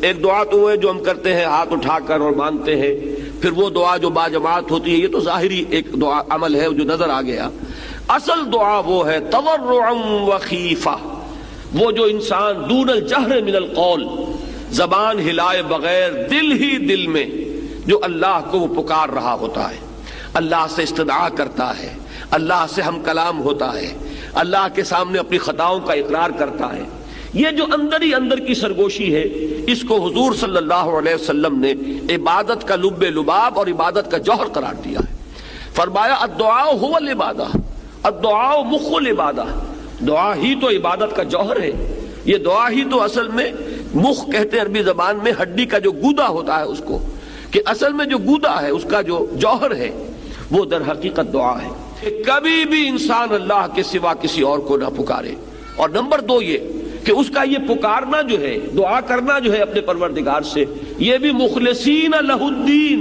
ایک دعا تو وہ ہے جو ہم کرتے ہیں ہاتھ اٹھا کر اور مانتے ہیں، پھر وہ دعا جو باجماعت ہوتی ہے، یہ تو ظاہری ایک دعا عمل ہے جو نظر آ گیا۔ اصل دعا وہ ہے تضرعا وخیفہ، وہ جو انسان دون الجہر من القول، زبان ہلائے بغیر دل ہی دل میں جو اللہ کو وہ پکار رہا ہوتا ہے، اللہ سے استدعا کرتا ہے، اللہ سے ہم کلام ہوتا ہے، اللہ کے سامنے اپنی خطاؤں کا اقرار کرتا ہے۔ یہ جو اندر ہی اندر کی سرگوشی ہے، اس کو حضور صلی اللہ علیہ وسلم نے عبادت کا لب لباب اور عبادت کا جوہر قرار دیا ہے۔ فرمایا الدعاء هو العبادہ، الدعاء مخ العبادہ، دعا ہی تو عبادت کا جوہر ہے۔ یہ دعا ہی تو اصل میں مخ کہتے ہیں عربی زبان میں ہڈی کا جو گودا ہوتا ہے اس کو، کہ اصل میں جو گودا ہے اس کا جو جوہر ہے وہ در حقیقت دعا ہے کہ کبھی بھی انسان اللہ کے سوا کسی اور کو نہ پکارے۔ اور نمبر دو یہ کہ اس کا یہ پکارنا جو ہے، دعا کرنا جو ہے اپنے پروردگار سے، یہ بھی مخلصین لہ الدین،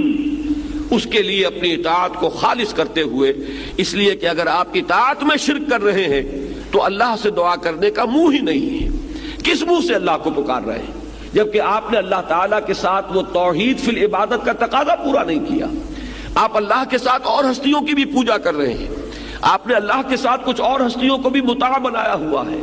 اس کے لیے اپنی اطاعت کو خالص کرتے ہوئے، اس لیے کہ اگر آپ اطاعت میں شرک کر رہے ہیں تو اللہ سے دعا کرنے کا منہ ہی نہیں ہے۔ کس منہ سے اللہ کو پکار رہے ہیں جبکہ آپ نے اللہ تعالیٰ کے ساتھ وہ توحید فی العبادت کا تقاضا پورا نہیں کیا؟ آپ اللہ کے ساتھ اور ہستیوں کی بھی پوجا کر رہے ہیں، آپ نے اللہ کے ساتھ کچھ اور ہستیوں کو بھی مطاع بنایا ہوا ہے،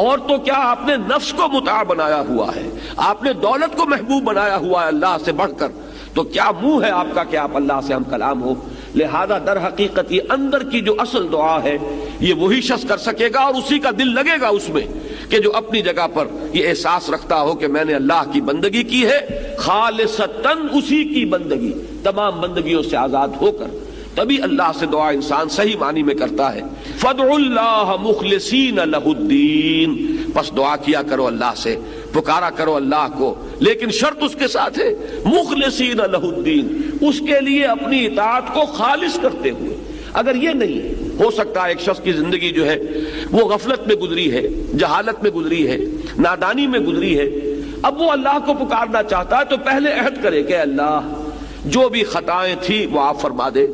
اور تو کیا آپ نے نفس کو مطاع بنایا ہوا ہے، آپ نے دولت کو محبوب بنایا ہوا ہے اللہ سے بڑھ کر، تو کیا منہ ہے آپ کا کہ آپ اللہ سے ہم کلام ہو؟ لہذا در حقیقت یہ اندر کی جو اصل دعا ہے یہ وہی شخص کر سکے گا، اور اسی کا دل لگے گا اس میں کہ جو اپنی جگہ پر یہ احساس رکھتا ہو کہ میں نے اللہ کی بندگی کی ہے خالصتاً، اسی کی بندگی تمام بندگیوں سے آزاد ہو کر، تبھی اللہ سے دعا انسان صحیح معنی میں کرتا ہے۔ فادعوا اللہ مخلصین لہ الدین، پس دعا کیا کرو اللہ سے، پکارا کرو اللہ کو، لیکن شرط اس کے ساتھ ہے مخلصین لہ الدین، اس کے لیے اپنی اطاعت کو خالص کرتے ہوئے۔ اگر یہ نہیں ہو سکتا، ایک شخص کی زندگی جو ہے وہ غفلت میں گزری ہے، جہالت میں گزری ہے، نادانی میں گزری ہے، اب وہ اللہ کو پکارنا چاہتا ہے تو پہلے عہد کرے کہ اللہ جو بھی خطائیں تھی وہ آپ فرما دے،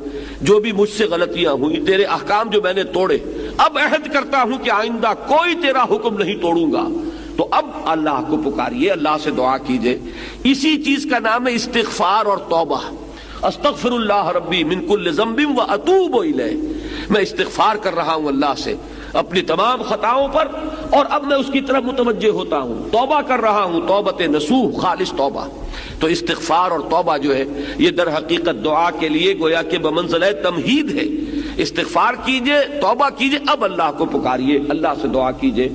جو بھی مجھ سے غلطیاں ہوئی، تیرے احکام جو میں نے توڑے، اب عہد کرتا ہوں کہ آئندہ کوئی تیرا حکم نہیں توڑوں گا۔ تو اب اللہ کو پکاریے، اللہ سے دعا کیجئے۔ اسی چیز کا نام ہے استغفار اور توبہ۔ استغفر اللہ ربی من کل ذنب واتوب الیہ، میں استغفار کر رہا ہوں اللہ سے اپنی تمام خطاؤں پر، اور اب میں اس کی طرف متوجہ ہوتا ہوں، توبہ کر رہا ہوں، توبۃ نصوح، خالص توبہ۔ تو استغفار اور توبہ جو ہے یہ در حقیقت دعا کے لیے گویا کہ بمنزلہ تمہید ہے۔ استغفار کیجئے، توبہ کیجئے، اب اللہ کو پکاریے، اللہ سے دعا کیجئے۔